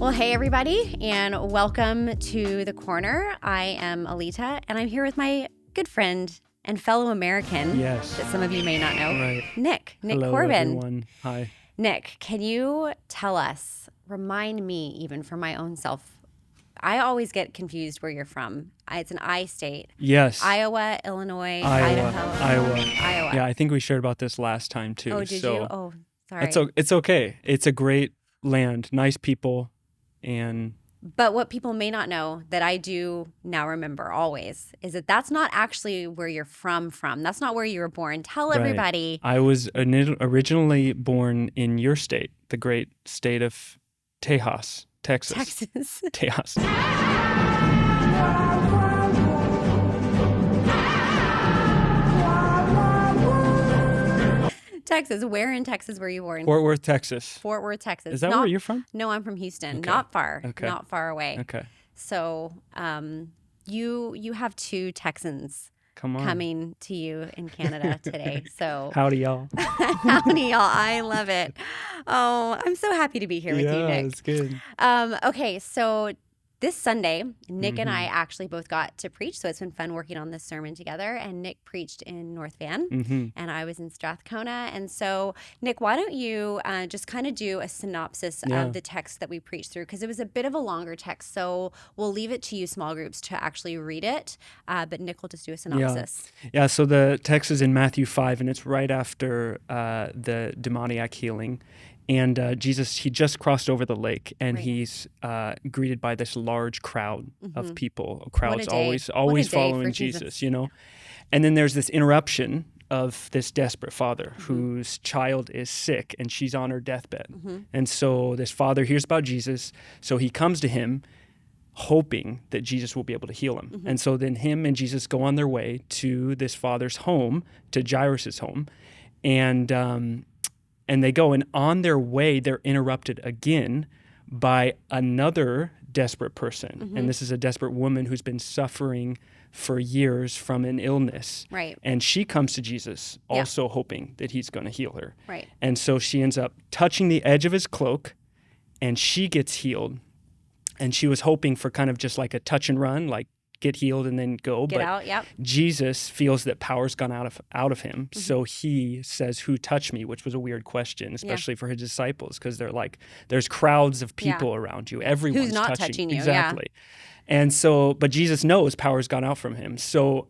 Well, hey, everybody, and welcome to The Corner. I am Alita, and I'm here with my good friend and fellow American Yes. that some of you may not know, Right. Nick Hello, Corbin. everyone. Hi. Nick, can you tell us, remind me even for my own self, I always get confused where you're from. It's an I state. Yes. Iowa, Illinois, Idaho. Iowa. Iowa. Yeah, I think we shared about this last time too. Oh, did you? Oh, sorry. It's okay. It's a great land, nice people, and But what people may not know that I do now remember always is that that's not actually where you're from. That's not where you were born. Tell Right. everybody. I was originally born in your state, the great state of Tejas, Texas. Tejas. Texas. Where in Texas were you born? Fort Worth, Texas. Fort Worth, Texas. Is that where you're from? No, I'm from Houston. Okay. Not far. Okay. Not far away. Okay. So you have two Texans Come on. coming to you in Canada today. So Howdy, y'all. howdy, y'all. I love it. Oh, I'm so happy to be here with you, Nick. Yeah, it's good. Okay, so this Sunday, Nick and I actually both got to preach, so it's been fun working on this sermon together. And Nick preached in North Van, and I was in Strathcona. And so, Nick, why don't you just kind of do a synopsis of the text that we preached through? Because it was a bit of a longer text, so we'll leave it to you small groups to actually read it. But Nick will just do a synopsis. Yeah, so the text is in Matthew 5, and it's right after the demoniac healing. And Jesus, he just crossed over the lake, and he's greeted by this large crowd of people. Crowds always following Jesus, you know. And then there's this interruption of this desperate father whose child is sick, and she's on her deathbed. And so this father hears about Jesus, so he comes to him hoping that Jesus will be able to heal him. And so then him and Jesus go on their way to this father's home, to Jairus' home, and they go, and on their way, they're interrupted again by another desperate person. And this is a desperate woman who's been suffering for years from an illness. Right. And she comes to Jesus also hoping that he's going to heal her. Right. And so she ends up touching the edge of his cloak, and she gets healed. And she was hoping for kind of just like a touch and run, like get healed and then go. Get out, yep. Jesus feels that power's gone out of him. So he says, "Who touched me?" Which was a weird question, especially for his disciples, because they're like, there's crowds of people around you. Everyone's Who's not touching you? Exactly. And so, but Jesus knows power's gone out from him. So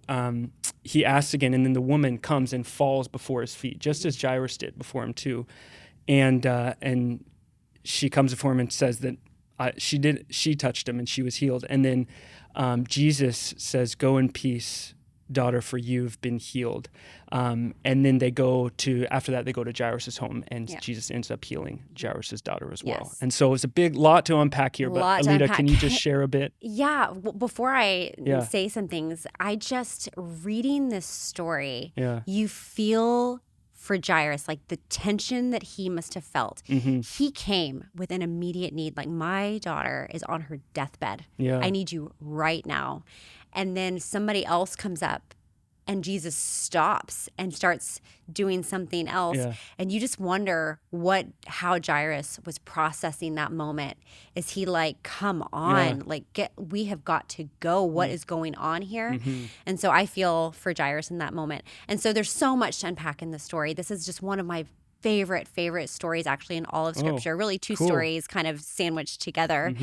he asks again, and then the woman comes and falls before his feet, just as Jairus did before him too. And she comes before him and says that she touched him and she was healed. And then Jesus says, "Go in peace, daughter, for you've been healed." And then after that, they go to Jairus' home, and Jesus ends up healing Jairus' daughter as well. Yes. And so it's a big lot to unpack here, but Alita, can you just share a bit? Yeah. Before I say some things, I just, reading this story, you feel for Jairus, like the tension that he must have felt. He came with an immediate need, like, my daughter is on her deathbed. I need you right now. And then somebody else comes up, and Jesus stops and starts doing something else. And you just wonder how Jairus was processing that moment. Is he like, come on, we have got to go. What is going on here? And so I feel for Jairus in that moment. And so there's so much to unpack in the story. This is just one of my favorite stories actually in all of Scripture. Really two stories kind of sandwiched together.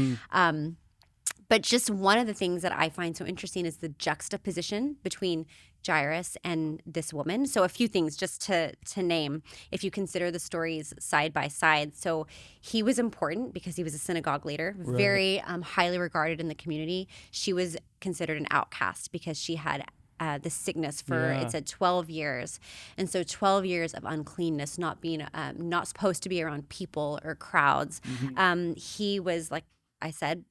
But just one of the things that I find so interesting is the juxtaposition between Jairus and this woman. So a few things just to name, if you consider the stories side by side. So he was important because he was a synagogue leader, very highly regarded in the community. She was considered an outcast because she had the sickness for, it said 12 years. And so 12 years of uncleanness, not being, not supposed to be around people or crowds. He was, like I said,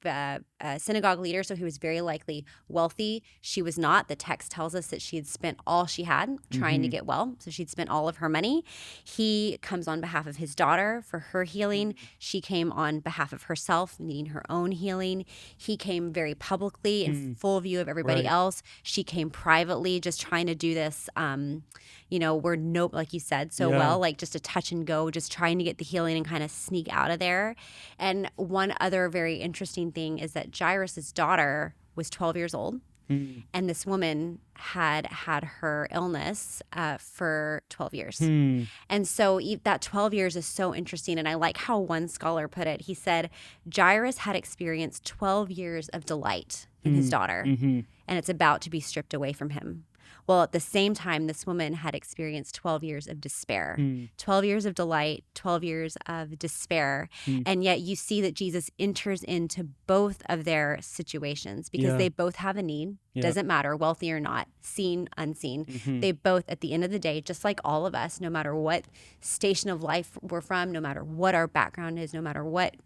a synagogue leader, so he was very likely wealthy. She was not. The text tells us that she had spent all she had trying to get well, so she'd spent all of her money. He comes on behalf of his daughter for her healing. She came on behalf of herself, needing her own healing. He came very publicly in full view of everybody else. She came privately, just trying to do this, where like you said so well, like just a touch and go, just trying to get the healing and kind of sneak out of there. And one other very interesting thing is that Jairus' daughter was 12 years old. And this woman had her illness for 12 years. And so that 12 years is so interesting. And I like how one scholar put it. He said, Jairus had experienced 12 years of delight in his daughter, and it's about to be stripped away from him. Well, at the same time, this woman had experienced 12 years of despair, 12 years of delight, 12 years of despair. And yet you see that Jesus enters into both of their situations because they both have a need. Doesn't matter, wealthy or not, seen, unseen. They both, at the end of the day, just like all of us, no matter what station of life we're from, no matter what our background is, no matter what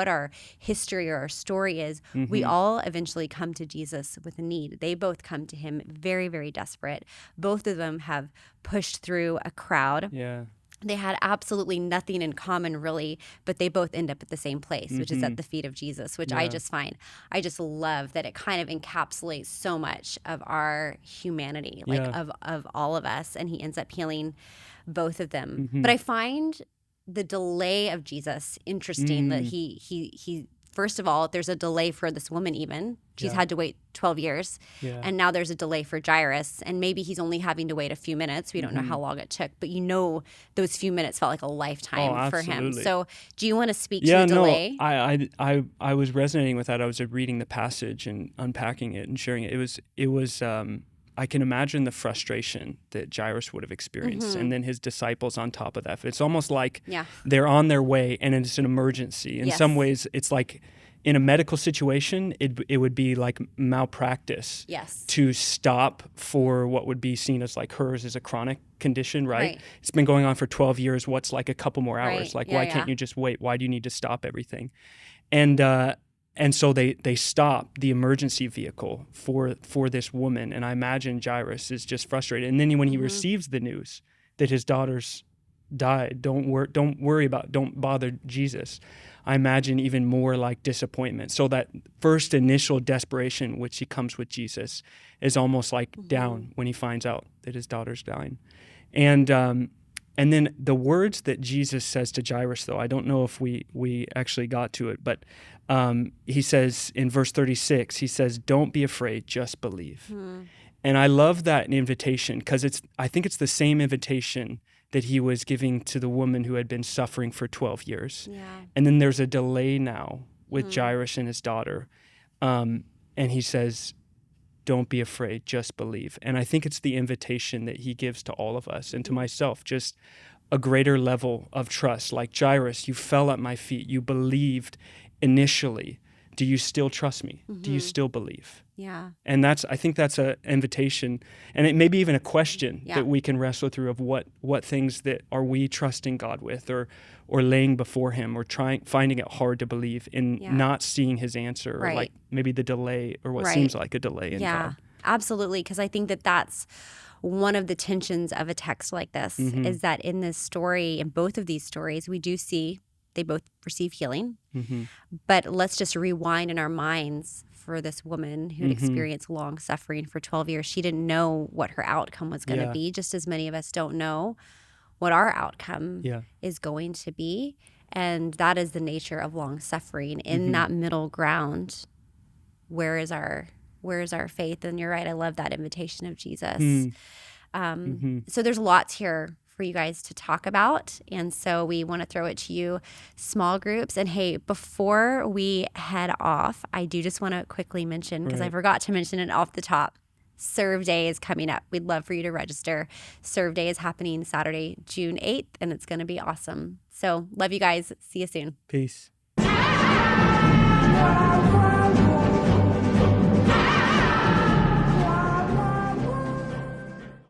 our history or our story is, we all eventually come to Jesus with a need. They both come to him very, very desperate. Both of them have pushed through a crowd. They had absolutely nothing in common, really, but they both end up at the same place, which is at the feet of Jesus, which I just love that it kind of encapsulates so much of our humanity, like of all of us, and he ends up healing both of them. But I find the delay of Jesus interesting, that he first of all, there's a delay for this woman even. She's had to wait 12 years. And now there's a delay for Jairus. And maybe he's only having to wait a few minutes. We don't know how long it took. But those few minutes felt like a lifetime for him. So do you want to speak to the delay? I was resonating with that. I was reading the passage and unpacking it and sharing it. It was I can imagine the frustration that Jairus would have experienced, and then his disciples on top of that. It's almost like they're on their way and it's an emergency. In some ways, it's like in a medical situation, it would be like malpractice to stop for what would be seen as like hers is a chronic condition, right? It's been going on for 12 years. What's like a couple more hours? Like, why can't you just wait? Why do you need to stop everything? And so they stop the emergency vehicle for this woman. And I imagine Jairus is just frustrated. And then when he receives the news that his daughter's died, don't bother Jesus, I imagine even more like disappointment. So that first initial desperation, which he comes with Jesus, is almost like down when he finds out that his daughter's dying. And then the words that Jesus says to Jairus, though, I don't know if we actually got to it, but he says in verse 36, he says, "Don't be afraid, just believe." And I love that invitation because I think it's the same invitation that he was giving to the woman who had been suffering for 12 years. And then there's a delay now with Jairus and his daughter. And he says, "Don't be afraid, just believe." And I think it's the invitation that he gives to all of us and to myself, just a greater level of trust. Like Jairus, you fell at my feet. You believed initially. Do you still trust me? Do you still believe? And I think that's an invitation, and it may be even a question that we can wrestle through of what things that are we trusting God with or laying before him or finding it hard to believe in not seeing his answer or like maybe the delay or what seems like a delay in God. Absolutely, because I think that's one of the tensions of a text like this is that in this story, in both of these stories, we do see they both receive healing. But let's just rewind in our minds for this woman who had experienced long suffering for 12 years. She didn't know what her outcome was going to be, just as many of us don't know what our outcome is going to be. And that is the nature of long suffering. In that middle ground, where is our faith? And you're right, I love that invitation of Jesus. So there's lots here for you guys to talk about. And so we want to throw it to you, small groups. And hey, before we head off, I do just want to quickly mention, because I forgot to mention it off the top, Serve Day is coming up. We'd love for you to register. Serve Day is happening Saturday, June 8th, and it's going to be awesome. So love you guys. See you soon. Peace.